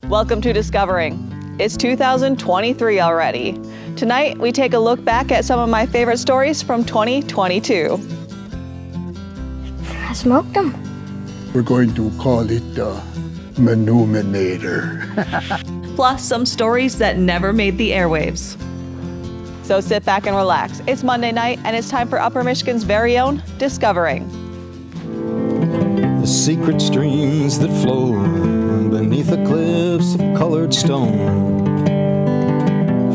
Welcome to Discovering. It's 2023 already. Tonight, we take a look back at some of my favorite stories from 2022. I smoked them. We're going to call it the Manuminator. Plus, some stories that never made the airwaves. So sit back and relax. It's Monday night, and it's time for Upper Michigan's very own Discovering. The secret streams that flow beneath the cliffs of colored stone.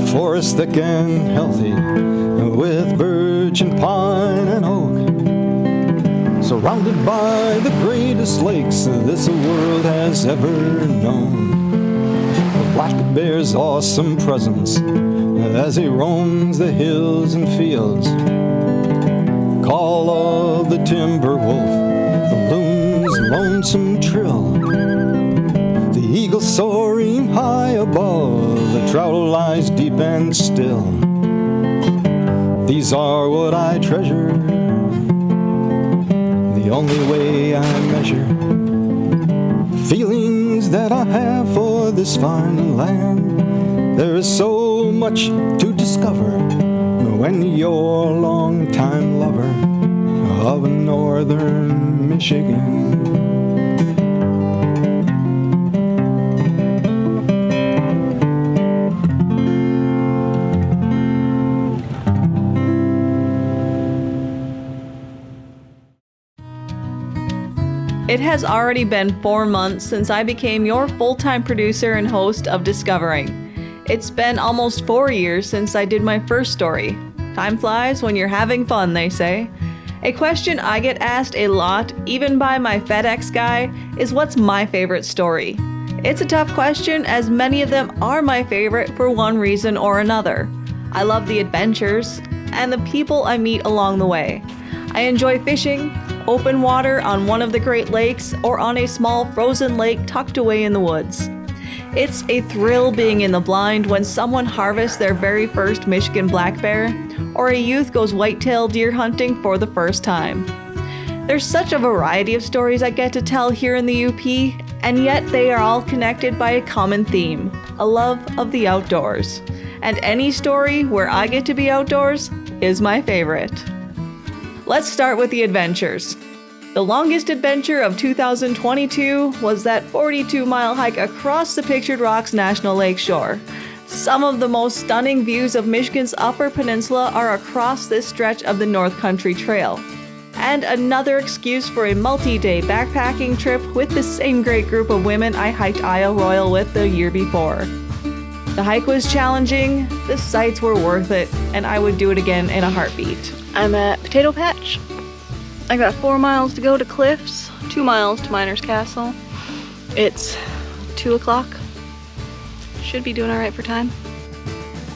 Forest thick and healthy with birch and pine and oak. Surrounded by the greatest lakes this world has ever known. The black bear's awesome presence as he roams the hills and fields. Call of the timber wolf, the loon's lonesome trill. The eagle soaring high above, the trout lies deep and still. These are what I treasure, the only way I measure feelings that I have for this fine land. There is so much to discover when you're a long-time lover of northern Michigan. It has already been 4 months since I became your full-time producer and host of Discovering. It's been almost 4 years since I did my first story. Time flies when you're having fun, they say. A question I get asked a lot, even by my FedEx guy, is what's my favorite story? It's a tough question, as many of them are my favorite for one reason or another. I love the adventures and the people I meet along the way. I enjoy fishing, open water on one of the Great Lakes, or on a small frozen lake tucked away in the woods. It's a thrill being in the blind when someone harvests their very first Michigan black bear, or a youth goes whitetail deer hunting for the first time. There's such a variety of stories I get to tell here in the UP, and yet they are all connected by a common theme, a love of the outdoors. And any story where I get to be outdoors is my favorite. Let's start with the adventures. The longest adventure of 2022 was that 42-mile hike across the Pictured Rocks National Lake shore. Some of the most stunning views of Michigan's Upper Peninsula are across this stretch of the North Country Trail. And another excuse for a multi-day backpacking trip with the same great group of women I hiked Isle Royale with the year before. The hike was challenging, the sights were worth it, and I would do it again in a heartbeat. I'm at Potato Patch. I got 4 miles to go to Cliffs, 2 miles to Miners Castle. It's 2 o'clock. Should be doing all right for time.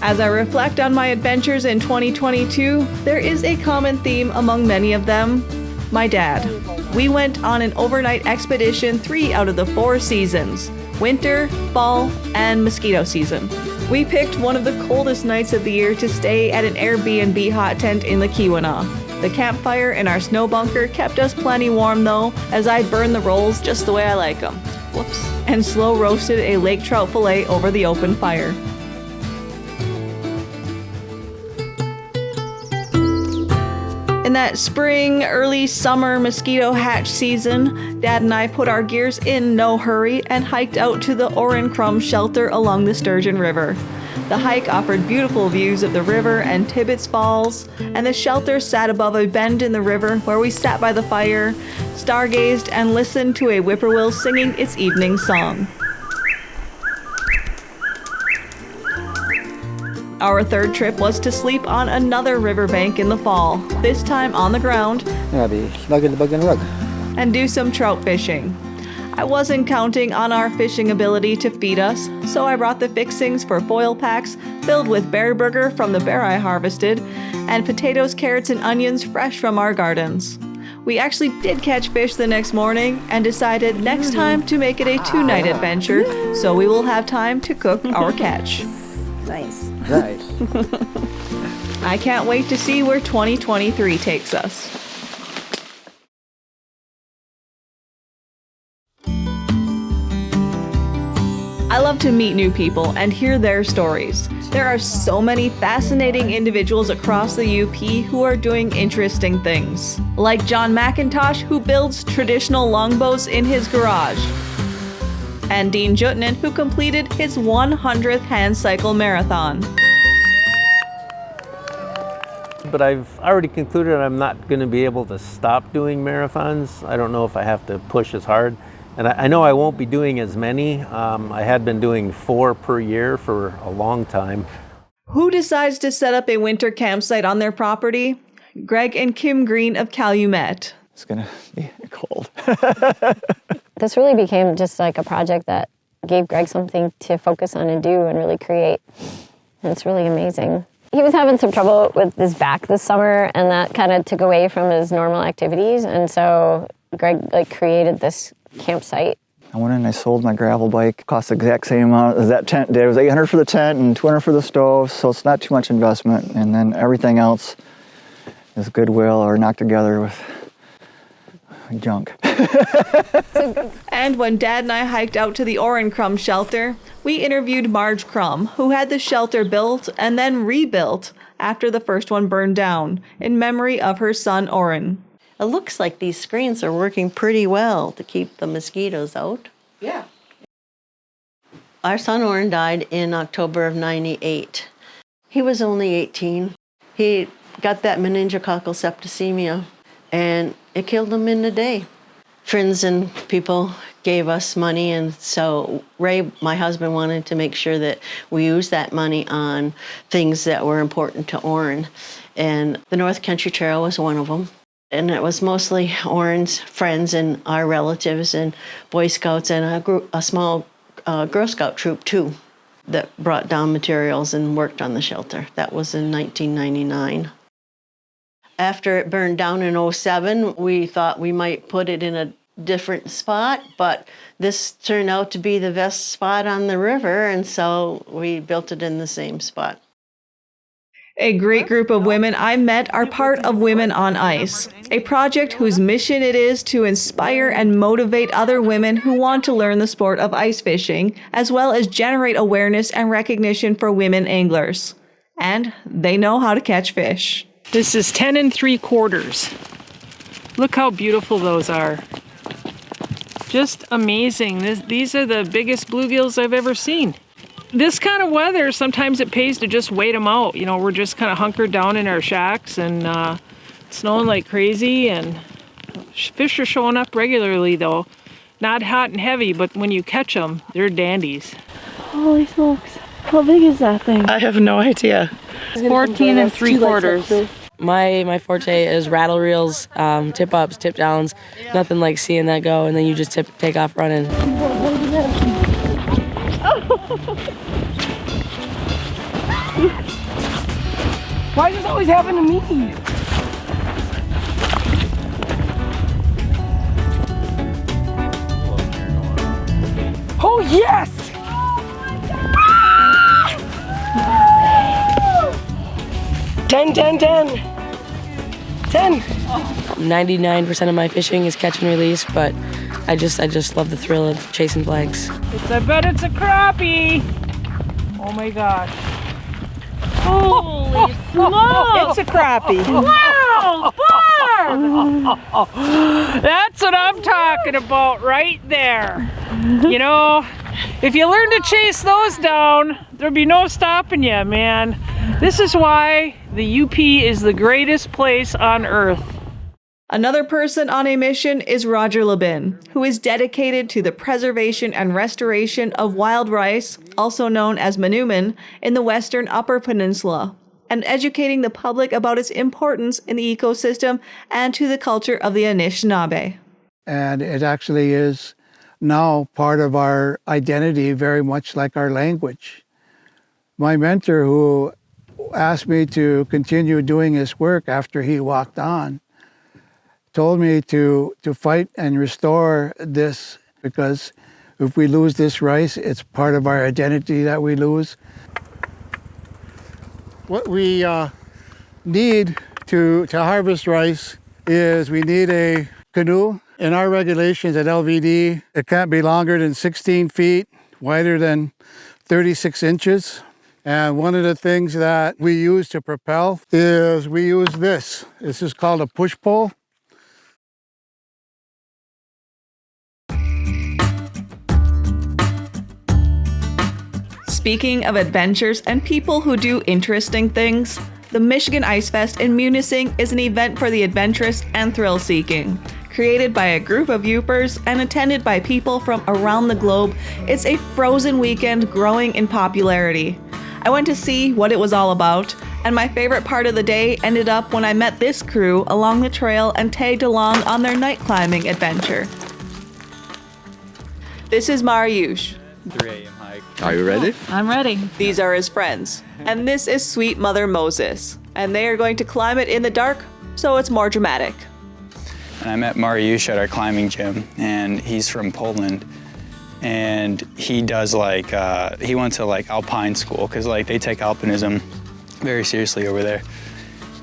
As I reflect on my adventures in 2022, there is a common theme among many of them: my dad. We went on an overnight expedition 3 out of the 4 seasons: winter, fall, and mosquito season. We picked one of the coldest nights of the year to stay at an Airbnb hot tent in the Keweenaw. The campfire in our snow bunker kept us plenty warm though, as I burned the rolls just the way I like them. Whoops. And slow roasted a lake trout fillet over the open fire. In that spring, early summer mosquito hatch season, Dad and I put our gears in no hurry and hiked out to the Orin Crum shelter along the Sturgeon River. The hike offered beautiful views of the river and Tibbetts Falls, and the shelter sat above a bend in the river where we sat by the fire, stargazed, and listened to a whippoorwill singing its evening song. Our third trip was to sleep on another riverbank in the fall, this time on the ground, and do some trout fishing. I wasn't counting on our fishing ability to feed us, so I brought the fixings for foil packs filled with bear burger from the bear I harvested, and potatoes, carrots, and onions fresh from our gardens. We actually did catch fish the next morning and decided next time to make it a 2-night adventure, so we will have time to cook our catch. Nice. I can't wait to see where 2023 takes us. I love to meet new people and hear their stories. There are so many fascinating individuals across the UP who are doing interesting things. Like John McIntosh, who builds traditional longboats in his garage. And Dean Jutnan, who completed his 100th hand cycle marathon. But I've already concluded I'm not going to be able to stop doing marathons. I don't know if I have to push as hard. And I know I won't be doing as many. I had been doing 4 per year for a long time. Who decides to set up a winter campsite on their property? Greg and Kim Green of Calumet. It's going to be cold. This really became just like a project that gave Greg something to focus on and do and really create. And it's really amazing. He was having some trouble with his back this summer, and that kind of took away from his normal activities. And so Greg created this campsite. I went in and I sold my gravel bike. Cost the exact same amount as that tent did. It was $800 for the tent and $200 for the stove, so it's not too much investment. And then everything else is Goodwill or knocked together with junk. And when Dad and I hiked out to the Orrin Crum shelter, we interviewed Marge Crum, who had the shelter built and then rebuilt after the first one burned down, in memory of her son Orrin. It looks like these screens are working pretty well to keep the mosquitoes out. Yeah. Our son Orrin died in October of '98. He was only 18. He got that meningococcal septicemia, and it killed him in a day. Friends and people gave us money, and so Ray, my husband, wanted to make sure that we used that money on things that were important to Orrin. And the North Country Trail was one of them. And it was mostly Orrin's friends and our relatives and Boy Scouts and a small Girl Scout troop too that brought down materials and worked on the shelter. That was in 1999. After it burned down in '07, we thought we might put it in a different spot, but this turned out to be the best spot on the river, and so we built it in the same spot. A great group of women I met are part of Women on Ice, a project whose mission it is to inspire and motivate other women who want to learn the sport of ice fishing, as well as generate awareness and recognition for women anglers. And they know how to catch fish. This is 10 3/4. Look how beautiful those are. Just amazing. These are the biggest bluegills I've ever seen. This kind of weather, sometimes it pays to just wait them out. You know, we're just kind of hunkered down in our shacks and snowing like crazy, and fish are showing up regularly though. Not hot and heavy, but when you catch them, they're dandies. Holy smokes. How big is that thing? I have no idea. 14 3/4. My forte is rattle reels, tip ups, tip downs. Nothing like seeing that go, and then you just take off running. Why does this always happen to me? Oh yes! 10, 10, 10. 10. 99% of my fishing is catch and release, but I just love the thrill of chasing flags. I bet it's a crappie. Oh my gosh. Holy smokes! It's a crappie. Wow! That's what I'm talking about right there. You know, if you learn to chase those down, there'll be no stopping you, man. This is why the UP is the greatest place on earth. Another person on a mission is Roger Labin, who is dedicated to the preservation and restoration of wild rice, also known as manumin, in the western Upper Peninsula, and educating the public about its importance in the ecosystem and to the culture of the Anishinaabe. And it actually is now part of our identity, very much like our language. My mentor, who asked me to continue doing his work after he walked on, told me to fight and restore this, because if we lose this rice, it's part of our identity that we lose. What we need to harvest rice is we need a canoe. In our regulations at LVD, it can't be longer than 16 feet, wider than 36 inches. And one of the things that we use to propel is we use this. This is called a push pole. Speaking of adventures and people who do interesting things, the Michigan Ice Fest in Munising is an event for the adventurous and thrill-seeking. Created by a group of Yoopers and attended by people from around the globe, it's a frozen weekend growing in popularity. I went to see what it was all about, and my favorite part of the day ended up when I met this crew along the trail and tagged along on their night climbing adventure. This is Mariusz. 3 a.m. hike. Are you ready? I'm ready. These are his friends. And this is Sweet Mother Moses. And they are going to climb it in the dark, so it's more dramatic. And I met Mariusz at our climbing gym, and he's from Poland. And he does he went to alpine school, because they take alpinism very seriously over there.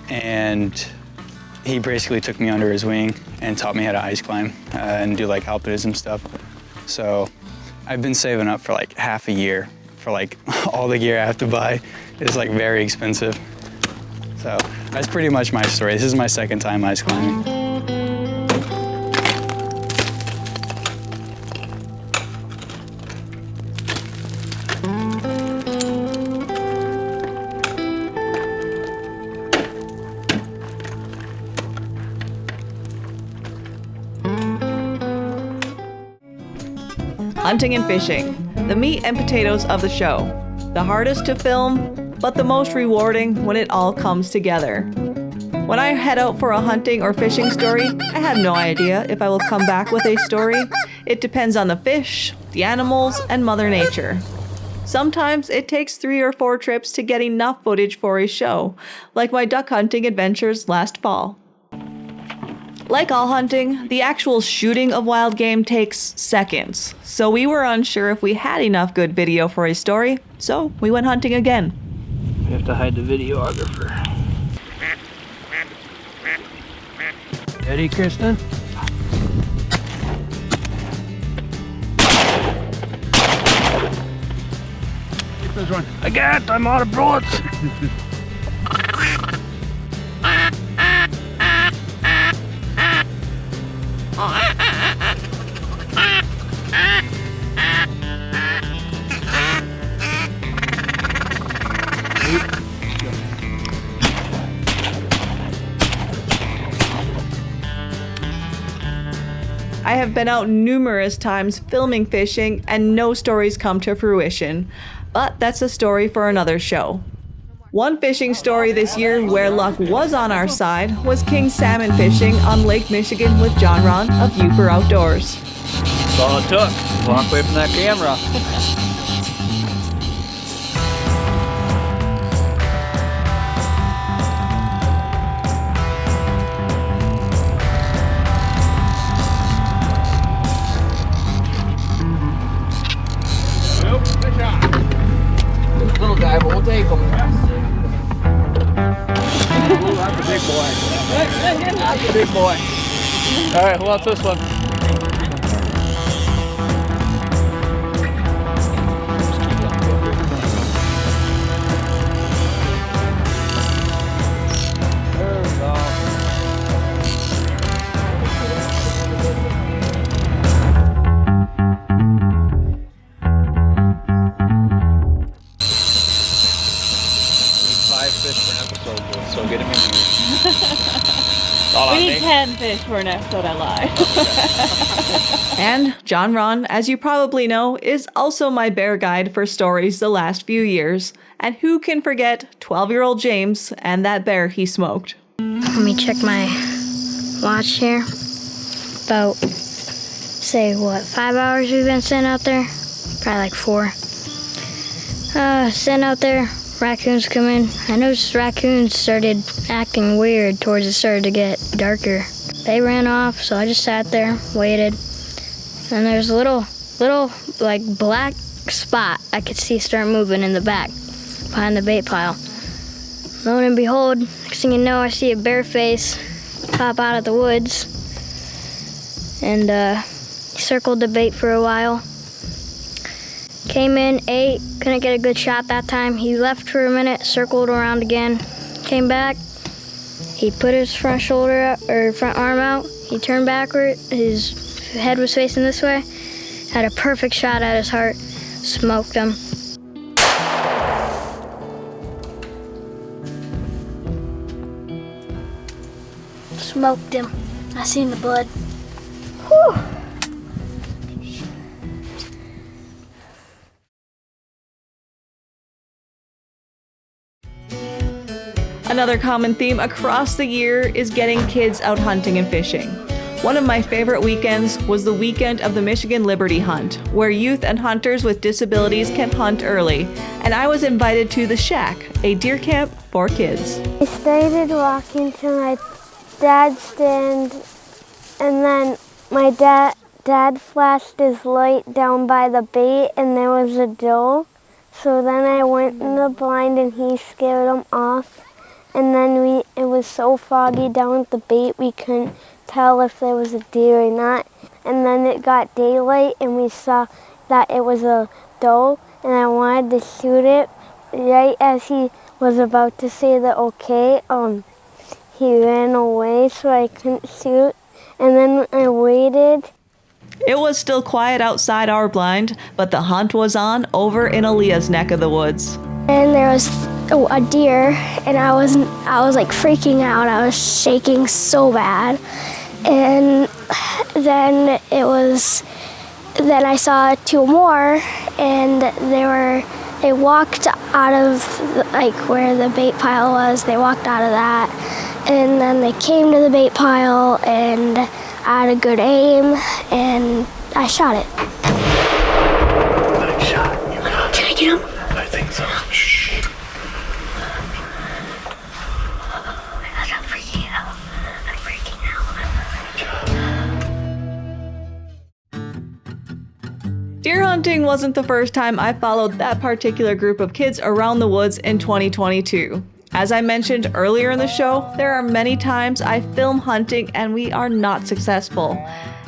And he basically took me under his wing and taught me how to ice climb and do alpinism stuff. So I've been saving up for half a year for all the gear I have to buy. It's very expensive. So that's pretty much my story. This is my second time ice climbing. Hunting and fishing, the meat and potatoes of the show. The hardest to film, but the most rewarding when it all comes together. When I head out for a hunting or fishing story, I have no idea if I will come back with a story. It depends on the fish, the animals, and Mother Nature. Sometimes it takes 3 or 4 trips to get enough footage for a show, like my duck hunting adventures last fall. Like all hunting, the actual shooting of wild game takes seconds, so we were unsure if we had enough good video for a story, so we went hunting again. We have to hide the videographer. Ready, Kristen? This one. I'm out of bullets. I have been out numerous times filming fishing and no stories come to fruition, but that's a story for another show. One fishing story this year where luck was on our side was king salmon fishing on Lake Michigan with John Ron of Yooper Outdoors. That's all it took. Walk away from that camera. Little guy, but we'll take him. That's a big boy. That's a big boy. All right, who wants this one? So get him in here. We need 10 fish for an episode, I lied. And John Ron, as you probably know, is also my bear guide for stories the last few years. And who can forget 12-year-old James and that bear he smoked? Let me check my watch here. About, say, 5 hours we've been sitting out there? Probably 4. Sitting out there. Raccoons come in. I noticed raccoons started acting weird towards it started to get darker. They ran off, so I just sat there, waited. And there's a little black spot I could see start moving in the back behind the bait pile. Lo and behold, next thing you know, I see a bear face pop out of the woods. And he circled the bait for a while. Came in, ate, couldn't get a good shot that time. He left for a minute, circled around again, came back. He put his front shoulder out, or front arm out. He turned backward. His head was facing this way. Had a perfect shot at his heart. Smoked him. Smoked him. I seen the blood. Whew. Another common theme across the year is getting kids out hunting and fishing. One of my favorite weekends was the weekend of the Michigan Liberty Hunt, where youth and hunters with disabilities can hunt early, and I was invited to The Shack, a deer camp for kids. I started walking to my dad's stand, and then my dad flashed his light down by the bait, and there was a doe. So then I went in the blind, and he scared him off. And then it was so foggy down at the bait, we couldn't tell if there was a deer or not. And then it got daylight, and we saw that it was a doe, and I wanted to shoot it. Right as he was about to say the okay, he ran away, so I couldn't shoot. And then I waited. It was still quiet outside our blind, but the hunt was on over in Aaliyah's neck of the woods. And there was a deer, and I was like freaking out. I was shaking so bad. And then I saw two more, and they walked out of like where the bait pile was. They walked out of that, and then they came to the bait pile, and I had a good aim, and I shot it. Nice shot. You got it. Did I get him? I think so. Shh. I'm freaking out. I'm freaking out. Deer hunting wasn't the first time I followed that particular group of kids around the woods in 2022. As I mentioned earlier in the show, there are many times I film hunting and we are not successful,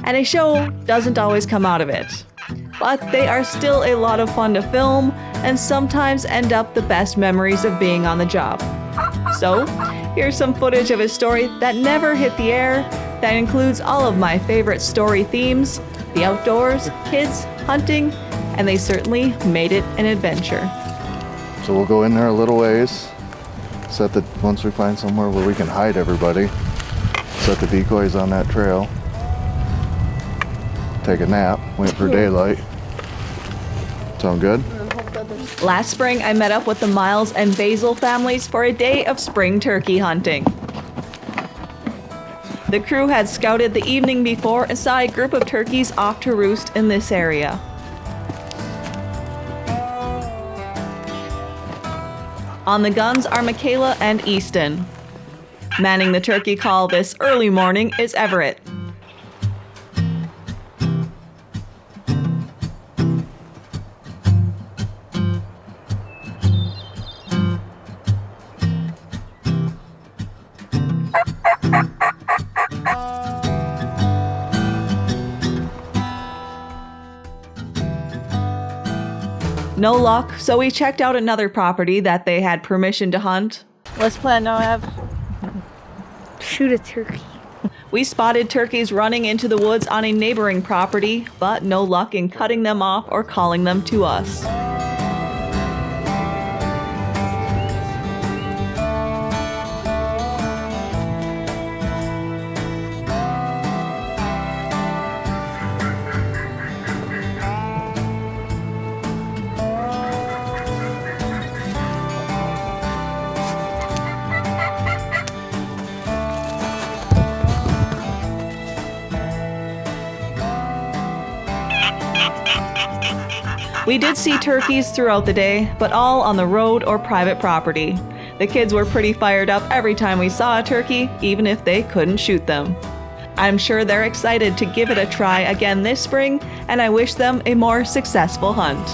and a show doesn't always come out of it. But they are still a lot of fun to film and sometimes end up the best memories of being on the job. So, here's some footage of a story that never hit the air, that includes all of my favorite story themes, the outdoors, kids, hunting, and they certainly made it an adventure. So we'll go in there a little ways. Once we find somewhere where we can hide everybody, set the decoys on that trail, take a nap, wait for daylight. Sound good? Last spring, I met up with the Miles and Basil families for a day of spring turkey hunting. The crew had scouted the evening before and saw a group of turkeys off to roost in this area. On the guns are Michaela and Easton. Manning the turkey call this early morning is Everett. No luck, so we checked out another property that they had permission to hunt. What's the plan now, Ev? Shoot a turkey. We spotted turkeys running into the woods on a neighboring property, but no luck in cutting them off or calling them to us. We did see turkeys throughout the day, but all on the road or private property. The kids were pretty fired up every time we saw a turkey, even if they couldn't shoot them. I'm sure they're excited to give it a try again this spring, and I wish them a more successful hunt.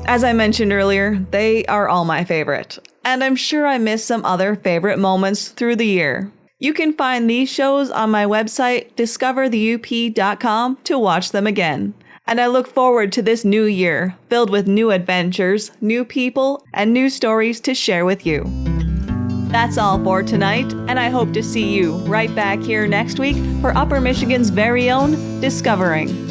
As I mentioned earlier, they are all my favorite, and I'm sure I missed some other favorite moments through the year. You can find these shows on my website, discovertheup.com, to watch them again. And I look forward to this new year, filled with new adventures, new people, and new stories to share with you. That's all for tonight, and I hope to see you right back here next week for Upper Michigan's very own Discovering.